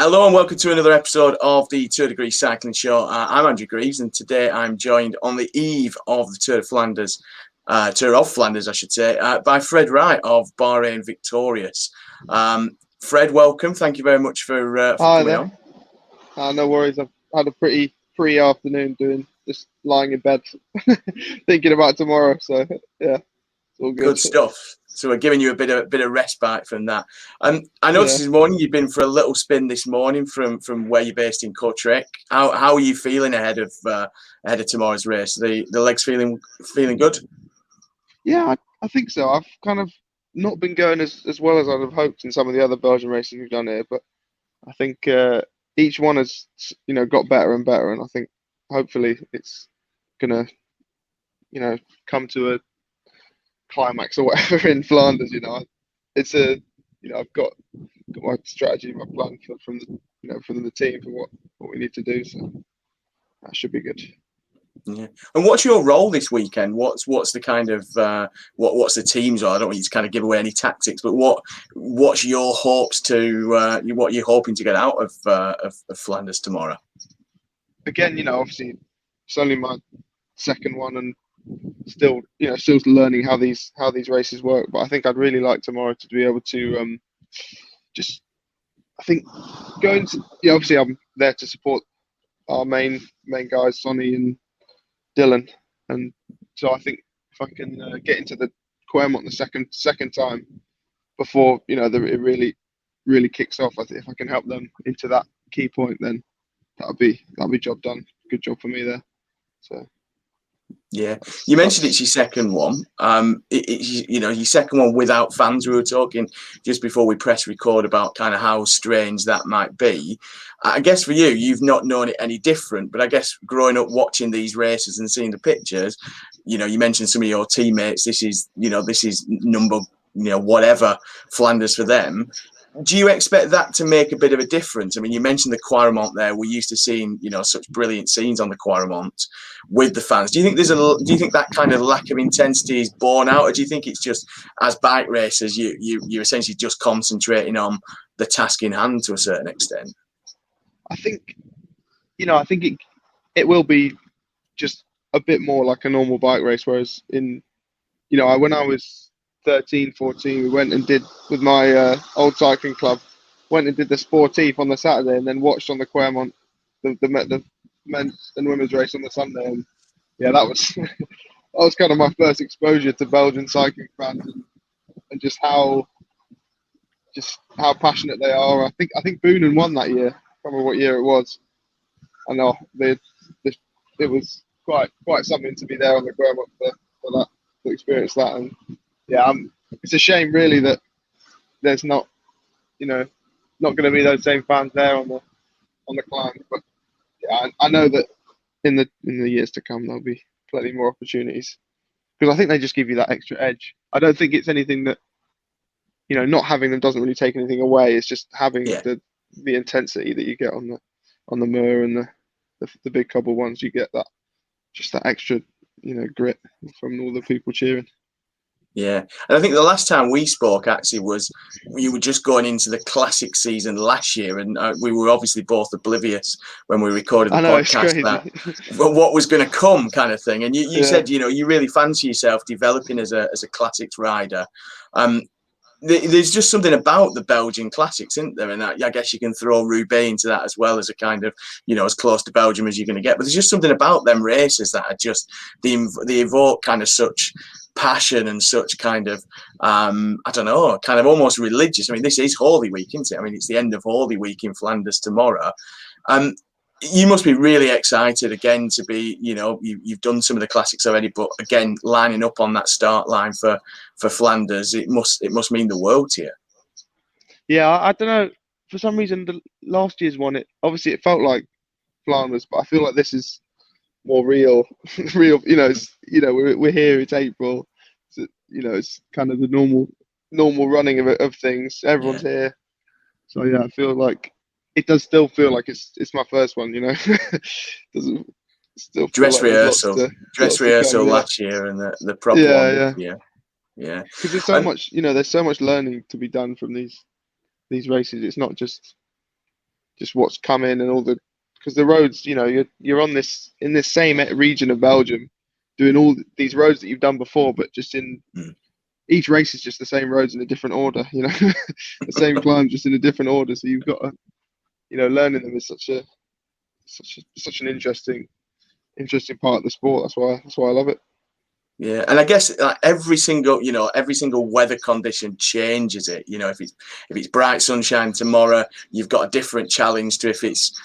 Hello and welcome to another episode of the Tour de Greaves Cycling Show. I'm Andrew Greaves, and today I'm joined on the eve of the Tour of Flanders, I should say, by Fred Wright of Bahrain Victorious. Fred, welcome. Thank you very much for coming on. No worries. I've had a pretty free afternoon just lying in bed, thinking about tomorrow. So yeah, it's all good. Good stuff. So we're giving you a bit of respite from that. I noticed this morning you've been for a little spin this morning from where you're based in Kortrijk. How are you feeling ahead of tomorrow's race? The legs feeling good? Yeah, I think so. I've kind of not been going as well as I'd have hoped in some of the other Belgian races we've done here, but I think each one has got better and better, and I think hopefully it's gonna come to a climax or whatever in Flanders. It's I've got my strategy, my plan from the team for what we need to do, so that should be good. Yeah. And what's your role this weekend? What's the kind of what's the team's role? I don't want you to kind of give away any tactics, but what's your hopes to what you're hoping to get out of Flanders tomorrow? Again, obviously it's only my second one, and still learning how these races work. But I think I'd really like tomorrow to be able to obviously I'm there to support our main guys, Sonny and Dylan, and so I think if I can get into the Quermont the second time before it really kicks off, if I can help them into that key point, then that'll be job done. Good job for me there. So. Yeah, you mentioned it's your second one. Your second one without fans. We were talking just before we press record about kind of how strange that might be. I guess for you, you've not known it any different. But I guess growing up watching these races and seeing the pictures, you mentioned some of your teammates. This is number whatever Flanders for them. Do you expect that to make a bit of a difference? I mean, you mentioned the Quermont there. We're used to seeing, such brilliant scenes on the Quermont with the fans. Do you think do you think that kind of lack of intensity is borne out, or do you think it's just as bike racers, you're essentially just concentrating on the task in hand to a certain extent? I think, it will be just a bit more like a normal bike race, whereas when I was 13, 14, we went and did with my old cycling club, went and did the Sportif on the Saturday, and then watched on the Quermont the men's and women's race on the Sunday. And yeah, that was kind of my first exposure to Belgian cycling fans and just how passionate they are. I think Boonen won that year. I can't remember what year it was. I know it was quite something to be there on the Quermont for that, to experience that. And yeah, it's a shame really that there's not going to be those same fans there on the climb. But yeah, I know that in the years to come there'll be plenty more opportunities, because I think they just give you that extra edge. I don't think it's anything that not having them doesn't really take anything away. It's just having the intensity that you get on the Mur and the big couple ones. You get that extra grit from all the people cheering. Yeah, and I think the last time we spoke actually was you were just going into the classic season last year, and we were obviously both oblivious when we recorded the podcast that what was going to come, kind of thing. And you said you really fancy yourself developing as a classics rider. There's just something about the Belgian classics, isn't there? And I guess you can throw Roubaix into that as well as a kind of, as close to Belgium as you're going to get. But there's just something about them races that are just, they evoke kind of such passion and such kind of, I don't know, kind of almost religious. I mean, this is Holy Week, isn't it? I mean, it's the end of Holy Week in Flanders tomorrow. You must be really excited again to be, you've done some of the classics already, but again, lining up on that start line for Flanders, it must mean the world to you. Yeah, I don't know. For some reason, the last year's one, it felt like Flanders, but I feel like this is more real. We're here. It's April. So, it's kind of the normal running of things. Everyone's here, so yeah, I feel like. It does still feel like it's my first one, Doesn't still dress rehearsal last year and the proper one this year. Yeah. Because there's so much, there's so much learning to be done from these races. It's not just just what's coming and all the, because the roads, you're on this in this same region of Belgium, doing all these roads that you've done before, but just in each race is just the same roads in a different order. The same climb just in a different order. So you've got to, learning them is such an interesting part of the sport. That's why I love it. Yeah, and I guess every single weather condition changes it. If it's bright sunshine tomorrow, you've got a different challenge to if it's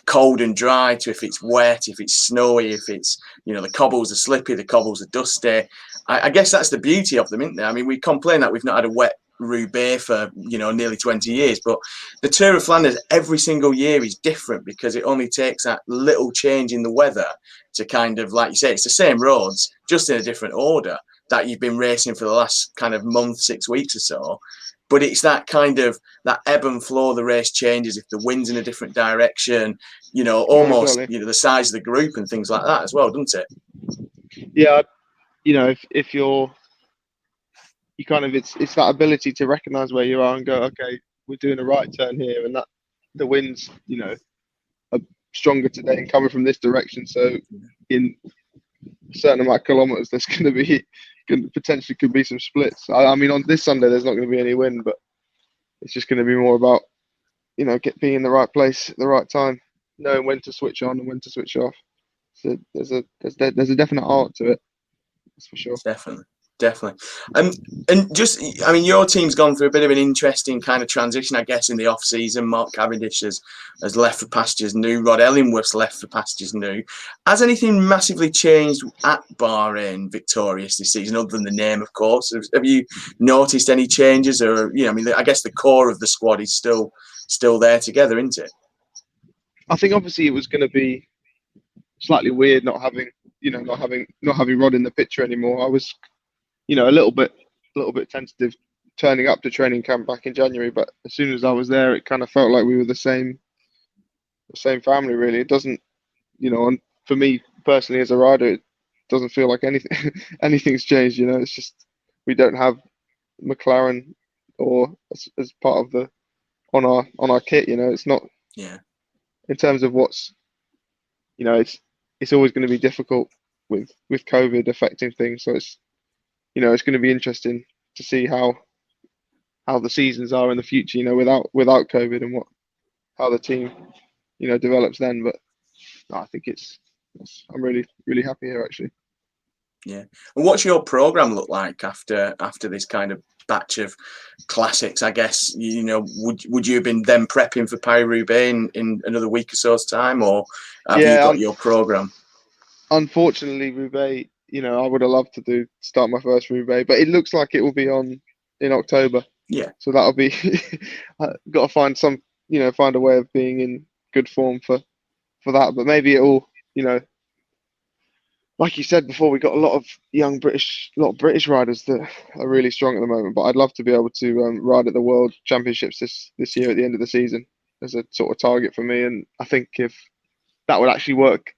cold and dry, to if it's wet, if it's snowy, if it's the cobbles are slippy, the cobbles are dusty. I guess that's the beauty of them, isn't there? I mean, we complain that we've not had a wet Roubaix for nearly 20 years, but the Tour of Flanders every single year is different because it only takes that little change in the weather to kind of, like you say, it's the same roads just in a different order that you've been racing for the last kind of month, 6 weeks or so. But it's that kind of that ebb and flow. The race changes if the wind's in a different direction, almost Exactly. the size of the group and things like that as well, doesn't it? Yeah, if you kind of, it's that ability to recognize where you are and go, okay, we're doing a right turn here, and that the winds are stronger today and coming from this direction, so in a certain amount of kilometers there's going to be potentially could be some splits. I mean, on this Sunday there's not going to be any wind, but it's just going to be more about being in the right place at the right time, knowing when to switch on and when to switch off. So there's a definite art to it, that's for sure. Definitely. And just, I mean, your team's gone through a bit of an interesting kind of transition, I guess, in the off season. Mark Cavendish has left for pastures new. Rod Ellingworth's left for pastures new. Has anything massively changed at Bahrain Victorious this season, other than the name, of course? Have you noticed any changes, or I mean, I guess the core of the squad is still there together, isn't it? I think obviously it was going to be slightly weird not having Rod in the picture anymore. I was a little bit tentative turning up to training camp back in January, but as soon as I was there, it kind of felt like we were the same family, really. It doesn't, for me personally as a rider, it doesn't feel like anything's changed. It's just we don't have McLaren or as part of the on our kit. It's not. Yeah. In terms of what's, it's always going to be difficult with COVID affecting things. So it's going to be interesting to see how the seasons are in the future, without COVID, and how the team, develops then. But no, I think I'm really, really happy here, actually. Yeah. And what's your program look like after this kind of batch of classics? I guess would you have been then prepping for Paris-Roubaix in another week or so's time, or have you got your program? Unfortunately, Roubaix, I would have loved to start my first Roubaix, but it looks like it will be in October. Yeah. So that'll be got to find a way of being in good form for that. But maybe it'll, like you said before, we got a lot of British riders that are really strong at the moment. But I'd love to be able to ride at the World Championships this year at the end of the season as a sort of target for me. And I think if that would actually work,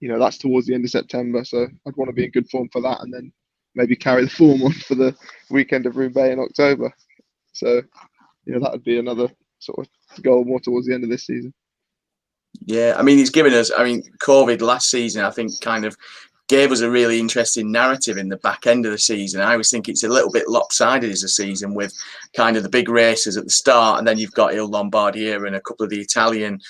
that's towards the end of September. So I'd want to be in good form for that, and then maybe carry the form on for the weekend of Roubaix in October. So, that would be another sort of goal more towards the end of this season. Yeah, I mean, he's given us, COVID last season, I think, kind of gave us a really interesting narrative in the back end of the season. I always think it's a little bit lopsided as a season, with kind of the big races at the start, and then you've got Il Lombardia and a couple of the Italian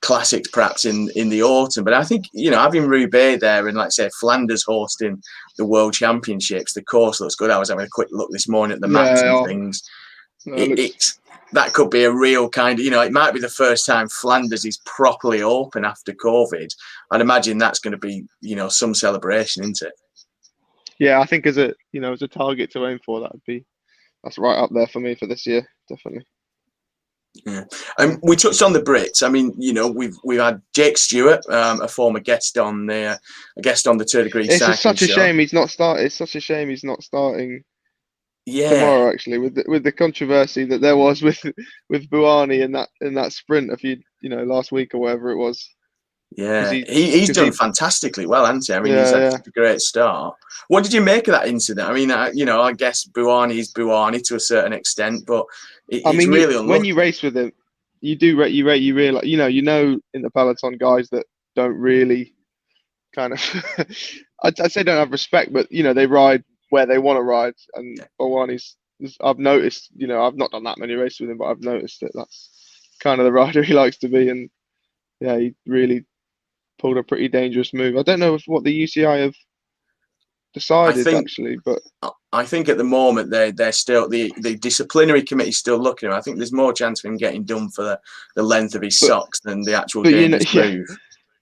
classics perhaps in the autumn. But I think, having Roubaix there and, like I say, Flanders hosting the World Championships, the course looks good. I was having a quick look this morning at the maps and things. That could be a real kind of, it might be the first time Flanders is properly open after COVID. I'd imagine that's going to be, some celebration, isn't it? Yeah, I think as a target to aim for, that's right up there for me for this year, definitely. Yeah, and we touched on the Brits. I mean, we've had Jake Stewart, a former guest on the Tour de Greaves. It's such a shame he's not starting. It's such a shame he's not starting. Yeah. Tomorrow, actually, with the controversy that there was with Bouhanni in that sprint a few last week or whatever it was. Yeah, he's done fantastically well, hasn't he? I mean, he's had a great start. What did you make of that incident? I mean, I guess Bouhanni is Bouhanni to a certain extent, but it's really unlucky. When you race with him, you realize, you know, in the peloton, guys that don't really kind of, I'd say don't have respect, but they ride where they want to ride. And Bouhanni's, I've noticed, I've not done that many races with him, but I've noticed that that's kind of the rider he likes to be. And yeah, he really pulled a pretty dangerous move. I don't know what the UCI have decided actually, but I think at the moment they're still the disciplinary committee's still looking at him. I think there's more chance of him getting done for the length of his socks than the actual dangerous move.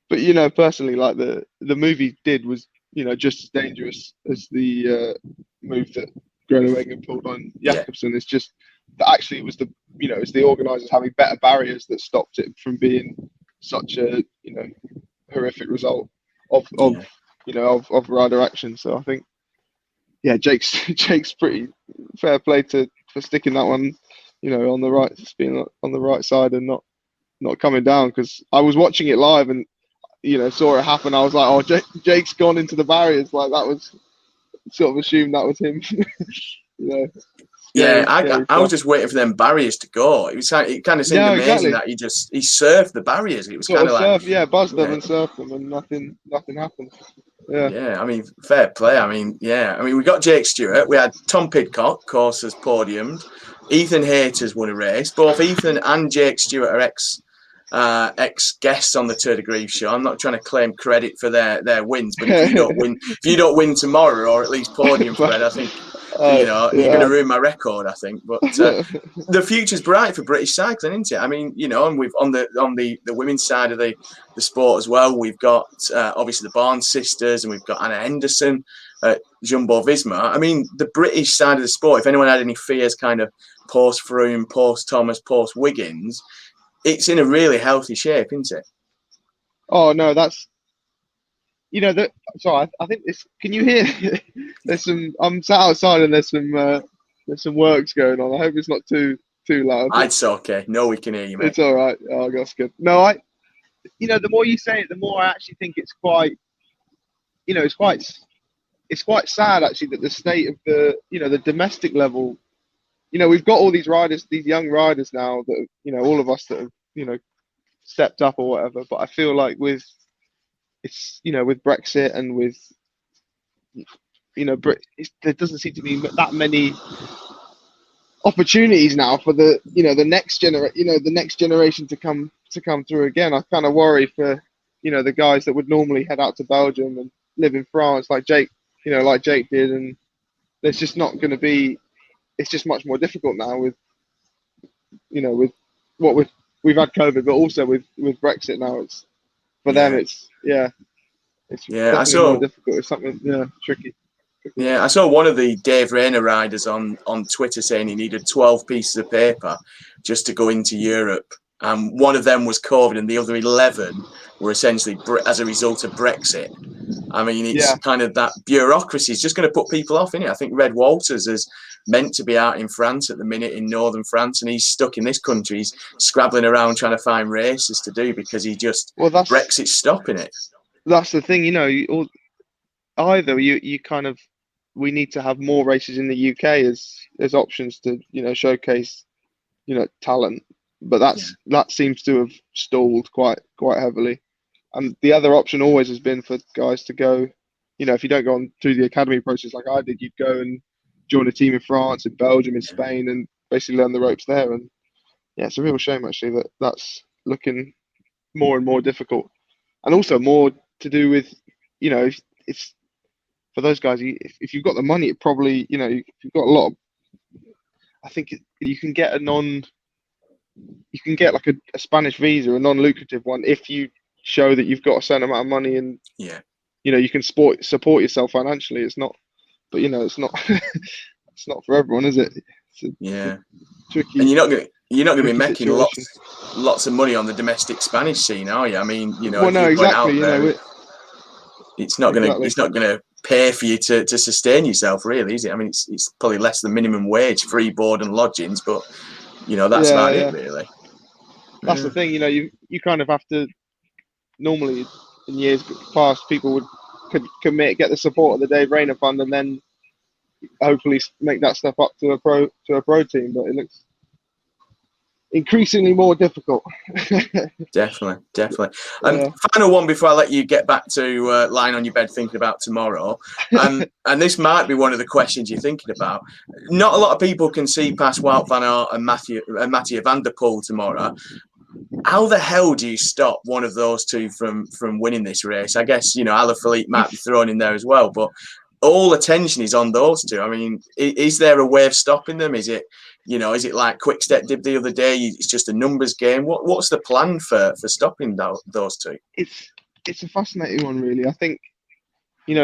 But personally, like the move he did was just as dangerous as the move that Groenewegen pulled on Jakobsen. It's just that actually it was it's the organisers having better barriers that stopped it from being such a horrific result of rider action. So I think Jake's pretty fair play for sticking that one on the right, being on the right side and not coming down, because I was watching it live and saw it happen. I was like, oh, Jake's gone into the barriers. Like, that was sort of assumed that was him. I was just waiting for them barriers to go. It kind of seemed amazing that he surfed the barriers. It was kind of like buzzed them and surfed them, and nothing happened. Yeah, I mean, fair play. I mean, we got Jake Stewart. We had Tom Pidcock, of course, as podiumed. Ethan Hayter's won a race. Both Ethan and Jake Stewart are ex-guests on the Tour de Greaves show. I'm not trying to claim credit for their wins, but if you don't win tomorrow, or at least podium, Fred, I think you're going to ruin my record, I think. But the future's bright for British cycling, isn't it? I mean, and we've on the women's side of the sport as well. We've got obviously the Barnes sisters, and we've got Anna Henderson at Jumbo Visma. I mean, the British side of the sport, if anyone had any fears kind of post Froome, post Thomas, post Wiggins, it's in a really healthy shape, isn't it? Oh no, that's sorry, I think this. Can you hear? There's some. I'm sat outside and there's some works going on. I hope it's not too loud. It's okay. No, we can hear you, mate. It's all right. Oh, that's good. No, the more you say it, the more I actually think it's quite. It's quite sad actually that the state of the domestic level. We've got all these riders, these young riders now that all of us that have stepped up or whatever. But I feel like with Brexit and with there doesn't seem to be that many opportunities now for the next generation to come through again. I kind of worry for the guys that would normally head out to Belgium and live in France like Jake did, and there's just not going to be. It's just much more difficult now with what we've had COVID, but also with Brexit now. It's for them. It's I saw more difficult. It's something tricky. Yeah, I saw one of the Dave Rayner riders on Twitter saying he needed 12 pieces of paper just to go into Europe. One of them was COVID, and the other 11 were essentially as a result of Brexit. I mean, it's kind of that bureaucracy is just going to put people off, isn't it? I think Red Walters is meant to be out in France at the minute, in northern France, and he's stuck in this country. He's scrabbling around trying to find races to do because Brexit's stopping it. That's the thing, we need to have more races in the UK as options to showcase talent, but that seems to have stalled quite heavily. And the other option always has been for guys to go, if you don't go on through the academy process like I did, you'd go and join a team in France, in Belgium, in Spain, and basically learn the ropes there. And it's a real shame actually that's looking more and more difficult, and also more to do with it's for those guys. If you've got the money, it probably if you've got a lot of, I think you can get like a Spanish visa, a non-lucrative one, if you show that you've got a certain amount of money and you can support yourself financially. It's not, but it's not it's not for everyone, is it? It's tricky. And you're not going to be making lots of money on the domestic Spanish scene, are you? I mean, exactly. It's not going to pay for you to sustain yourself, really, is it? I mean, it's probably less than minimum wage, free board and lodgings, but that's about it, really. That's the thing, you kind of have to. Normally, in years past, people could commit, get the support of the Dave Rayner Fund, and then hopefully make that step up to a pro team. But it looks increasingly more difficult. Definitely. Yeah. Final one before I let you get back to lying on your bed thinking about tomorrow. And this might be one of the questions you're thinking about. Not a lot of people can see past Wout van Aert and Mathieu van der Poel tomorrow. How the hell do you stop one of those two from winning this race? I guess, Alaphilippe might be thrown in there as well, but all attention is on those two. I mean, is there a way of stopping them? Is it, is it like Quick-Step did the other day? It's just a numbers game. What's the plan for stopping those two? It's a fascinating one, really. I think,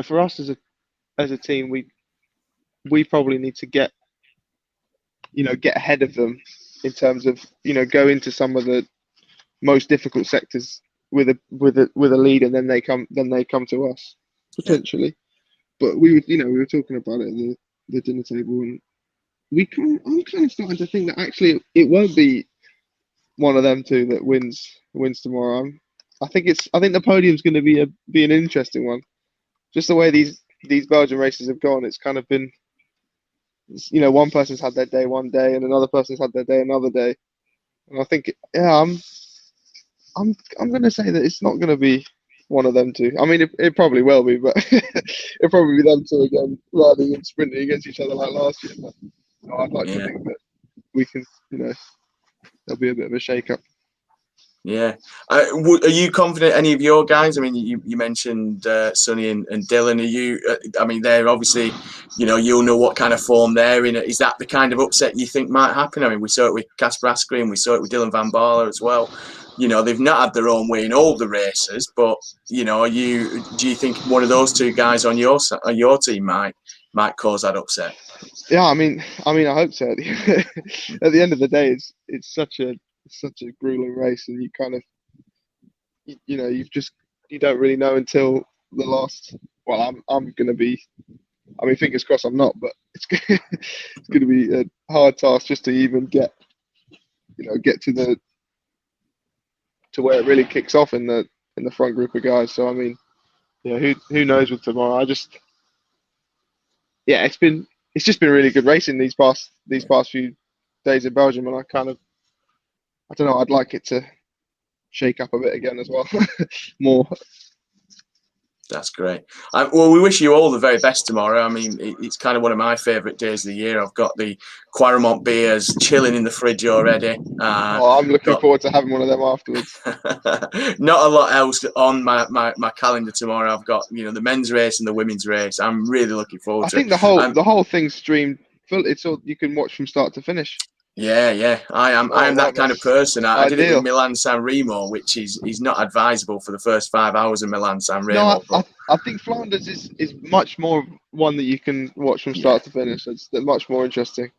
for us as a team, we probably need to get ahead of them in terms of, go into some of the most difficult sectors with a lead, and then they come to us potentially. Yeah. But we were talking about it at the dinner table, and I'm kind of starting to think that actually it won't be one of them two that wins tomorrow. I think the podium's going to be an interesting one. Just the way these Belgian races have gone, it's kind of been, one person's had their day one day and another person's had their day another day. And I think, I'm going to say that it's not going to be one of them two. I mean, it probably will be, but it'll probably be them two again rather than sprinting against each other like last year. But I'd like to think that we can, there'll be a bit of a shake-up. Yeah. Are you confident any of your guys? I mean, you mentioned Sonny and Dylan. Are you? I mean, they're obviously, you'll know what kind of form they're in. Is that the kind of upset you think might happen? I mean, we saw it with Casper Asgreen, we saw it with Dylan van Baarle as well. They've not had their own way in all the races, but do you think one of those two guys on your team might cause that upset? Yeah, I mean, I hope so. At the end of the day, it's such a grueling race, and you kind of, you don't really know until the last. Well, I'm going to be. I mean, fingers crossed I'm not, but it's going to be a hard task just to even get to where it really kicks off in the front group of guys. So I mean, who knows with tomorrow? It's just been really good racing these past few days in Belgium, and I don't know, I'd like it to shake up a bit again as well. More. That's great. Well, we wish you all the very best tomorrow. I mean, it's kind of one of my favourite days of the year. I've got the Quaremont beers chilling in the fridge already. I'm looking forward to having one of them afterwards. Not a lot else on my calendar tomorrow. I've got the men's race and the women's race. I'm really looking forward to it. I think the whole thing's streamed. It's all you can watch from start to finish. Yeah. I am that kind of person. I did it with Milan San Remo, which is not advisable for the first 5 hours of Milan San Remo. No, I think Flanders is much more one that you can watch from start to finish. It's much more interesting.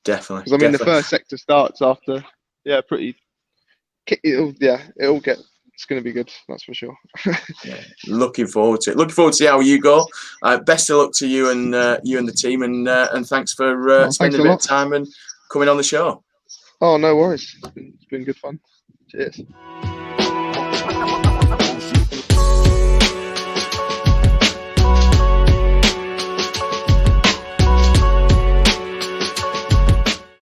Definitely. Because I mean, the first sector starts after. Yeah, pretty. It'll get. It's going to be good. That's for sure. Yeah, looking forward to it. Looking forward to see how you go. Best of luck to you and the team, and thanks for spending a bit of time and coming on the show. Oh, no worries. It's been good fun. Cheers.